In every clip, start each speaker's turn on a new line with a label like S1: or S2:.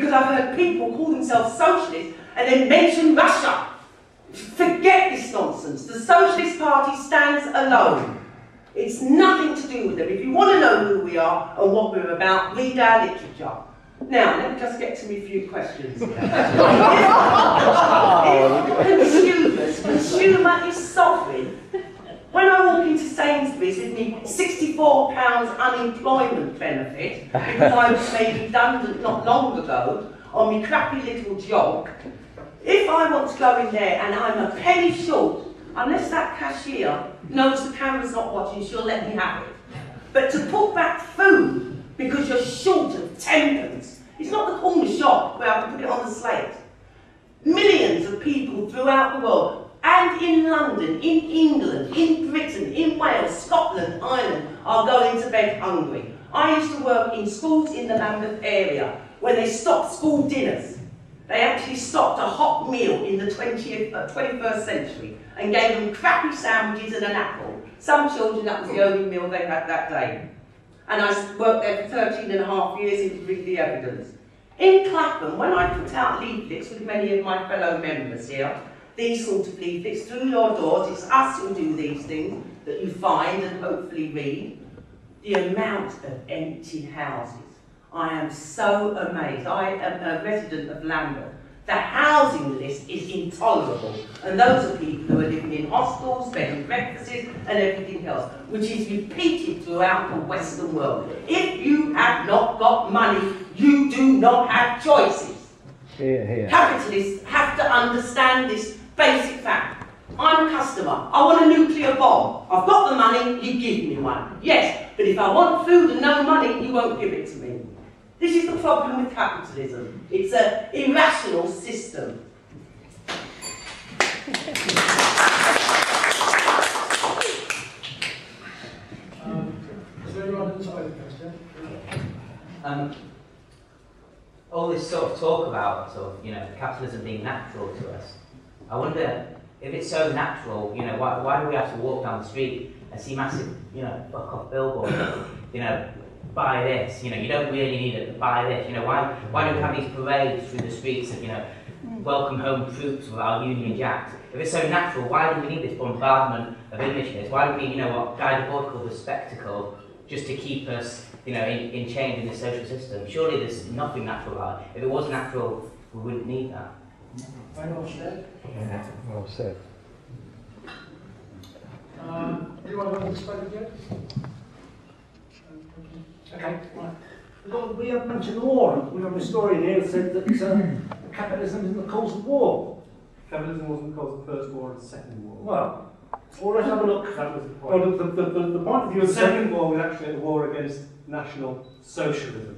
S1: Because I've heard people call themselves socialists and then mention Russia. Forget this nonsense. The Socialist Party stands alone. It's nothing to do with them. If you want to know who we are and what we're about, read our literature. Now, let me just get to me few questions. If consumer is sovereign, when I walk into Sainsbury's with me £64 unemployment benefit, because I was made redundant not long ago on my crappy little job, if I want to go in there and I'm a penny short, unless that cashier knows the camera's not watching, she'll let me have it. But to put back food because you're short of 10pence, it's not the corner shop where I can put it on the slate. Millions of people throughout the world, and in London, in England, in Britain, in Wales, Scotland, Ireland, are going to bed hungry. I used to work in schools in the Lambeth area where they stopped school dinners. They actually stopped a hot meal in the 21st century and gave them crappy sandwiches and an apple. Some children, that was the only meal they had that day. And I worked there for 13.5 years and read the evidence. In Clapham, when I put out leaflets with many of my fellow members here, these sort of leaflets through your doors, it's us who do these things that you find and hopefully read, the amount of empty houses. I am so amazed. I am a resident of Lambeth. The housing list is intolerable, and those are people who are living in hostels, bed and breakfasts, and everything else, which is repeated throughout the Western world. If you have not got money, you do not have choices. Capitalists have to understand this basic fact. I'm a customer. I want a nuclear bomb. I've got the money, you give me one. Yes, but if I want food and no money, you won't give it to me. This is the problem with capitalism. It's an irrational system.
S2: Is there anyone inside the question?
S3: All this sort of talk about capitalism being natural to us. I wonder if it's so natural, why do we have to walk down the street and see massive, fuck off billboards, buy this, you don't really need it, buy this, why do we have these parades through the streets of, welcome home troops with our Union Jacks? If it's so natural, why do we need this bombardment of images? Why do we, guide a board called The Spectacle, just to keep us, in change in the social system? Surely there's nothing natural about it. If it was natural, we wouldn't need that.
S2: Very well said.
S4: Yeah, well said.
S2: Anyone want to speak again? Okay, right.
S5: Look, we have mentioned war. We have a historian here that said that capitalism is the cause of war.
S6: Capitalism wasn't the cause of the First War or the Second War.
S5: Well, let's have a look.
S6: That was the point.
S5: Well, the point of view
S6: The
S5: of the
S6: Second War was actually a war against National Socialism.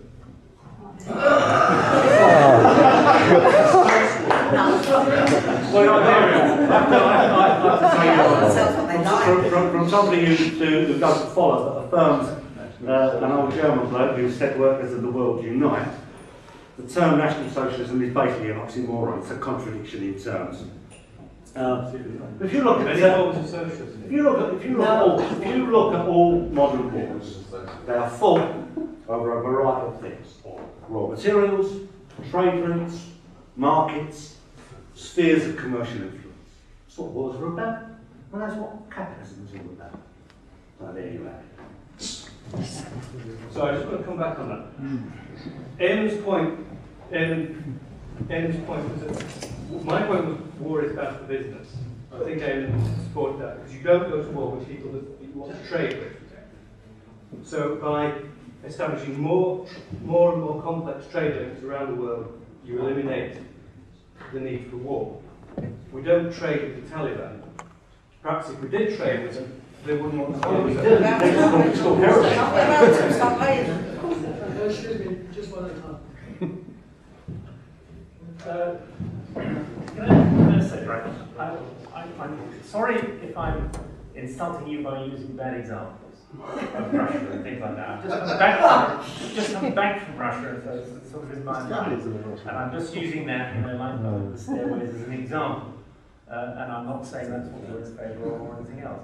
S5: From somebody who doesn't follow, but affirms an old German bloke who said workers of the world unite, the term National Socialism is basically an oxymoron. It's a contradiction in terms. If you look at
S6: Any forms of socialism.
S5: if you look at all modern wars, they are fought over a variety of things: raw materials, trade routes, markets, spheres of commercial influence. That's what wars are about, and that's what capitalism is all about. So there you have it.
S6: So I just want to come back on that. Eamonn's point was that my point was war is bad for business. I think Eamon supported that because you don't go to war with people that you want to trade with. So by establishing more and more complex trade links around the world, you eliminate the need for war. We don't trade with the Taliban. Perhaps if we did trade with them, they wouldn't want to
S5: We
S6: do
S5: do. They still heroin.
S1: Stop paying them.
S2: Excuse me, just one at a time.
S7: Can I say, right, I'm sorry if I'm insulting you by using bad examples of Russia and things like that. I've just come back from Russia, so it's sort of in my mind. And I'm just using that, like the stairways as an example. And I'm not saying that's what we're in favour of or anything else.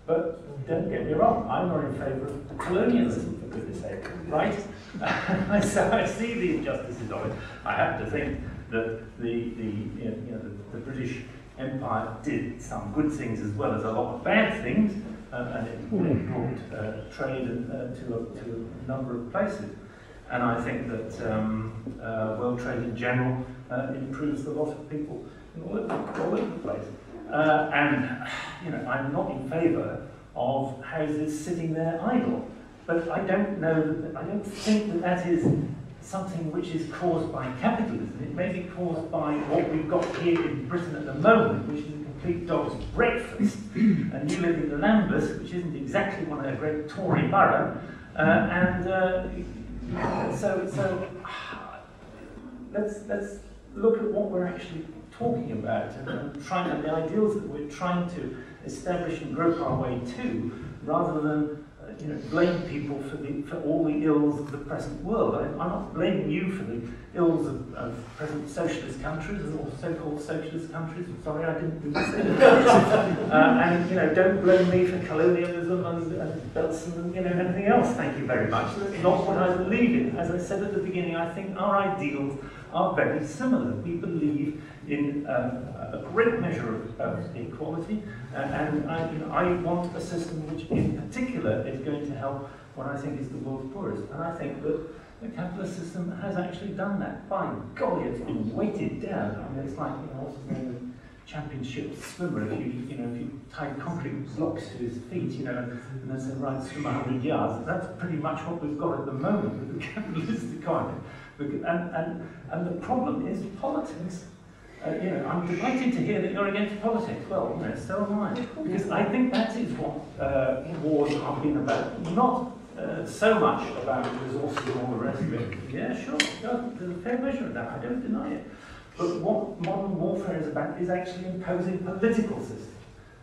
S7: But don't get me wrong, I'm not in favour of colonialism, for goodness sake, right? So I see the injustices of it. I have to think that the British Empire did some good things as well as a lot of bad things, and it brought trade to a number of places. And I think that world trade in general improves the lot of people all over the place. And I'm not in favour of houses sitting there idle, but I don't think that that is something which is caused by capitalism. It may be caused by what we've got here in Britain at the moment, which is a complete dog's breakfast. And you live in Lambeth, which isn't exactly one of a great Tory borough, so let's look at what we're actually talking about and the ideals that we're trying to establish and grope our way to, rather than blame people for all the ills of the present world. I'm not blaming you for the ills of present socialist countries or so-called socialist countries. Sorry, I didn't say that. And don't blame me for colonialism and Belsen and anything else. Thank you very much. That's not what I believe in. As I said at the beginning, I think our ideals are very similar. We believe in a great measure of equality, and I want a system which in particular is going to help what I think is the world's poorest. And I think that the capitalist system has actually done that. By golly, it's been weighted down. I mean, it's like, what's his name, the championship swimmer, if you tie concrete blocks to his feet, and then say, right, swim 100 yards. That's pretty much what we've got at the moment with the capitalist economy. And the problem is politics. I'm delighted to hear that you're against politics. Well, so am I. Because I think that is what wars have been about. Not so much about resources and all the rest of it. Yeah, sure, there's a fair measure of that, I don't deny it. But what modern warfare is about is actually imposing political systems.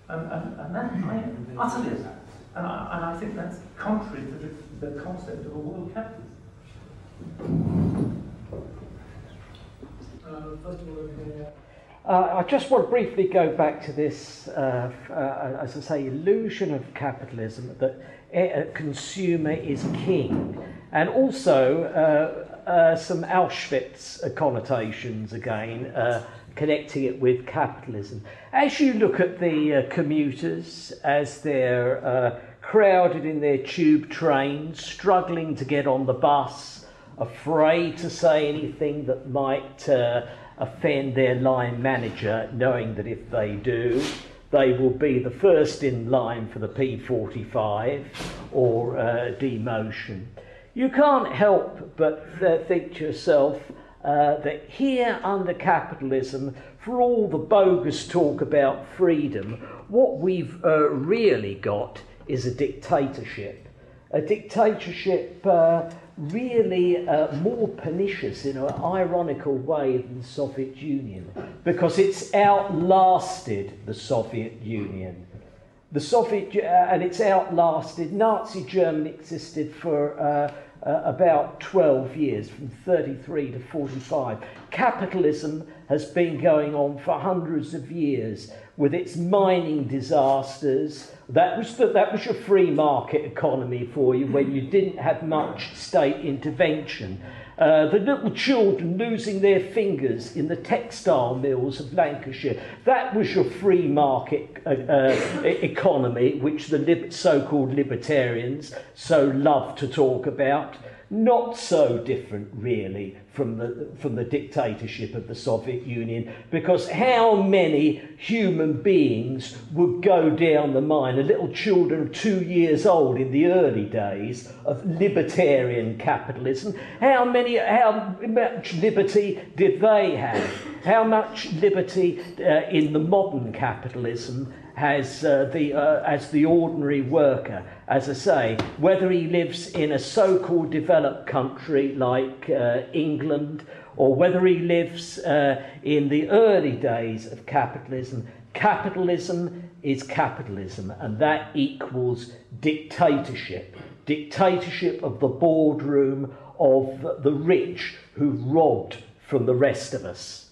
S7: And that I utterly oppose. And I think that's contrary to the concept of a world capitalism.
S2: First of all, over here.
S4: I just want to briefly go back to this, as I say, illusion of capitalism, that a consumer is king, and also some Auschwitz connotations again, connecting it with capitalism. As you look at the commuters, as they're crowded in their tube trains, struggling to get on the bus, afraid to say anything that might offend their line manager, knowing that if they do, they will be the first in line for the P45 or demotion. You can't help but think to yourself that here under capitalism, for all the bogus talk about freedom, what we've really got is a dictatorship. A dictatorship really more pernicious in an ironical way than the Soviet Union, because it's outlasted the Soviet Union. And it's outlasted, Nazi Germany existed for about 12 years, from 33 to 45. Capitalism has been going on for hundreds of years with its mining disasters. That was your free market economy for you, when you didn't have much state intervention. The little children losing their fingers in the textile mills of Lancashire, that was your free market economy, which the so-called libertarians so love to talk about. Not so different, really, from the dictatorship of the Soviet Union, because how many human beings would go down the mine, little children of 2 years old in the early days of libertarian capitalism? How much liberty did they have? How much liberty in the modern capitalism has as the ordinary worker? As I say, whether he lives in a so-called developed country like England, or whether he lives in the early days of capitalism, capitalism is capitalism, and that equals dictatorship. Dictatorship of the boardroom of the rich who robbed from the rest of us.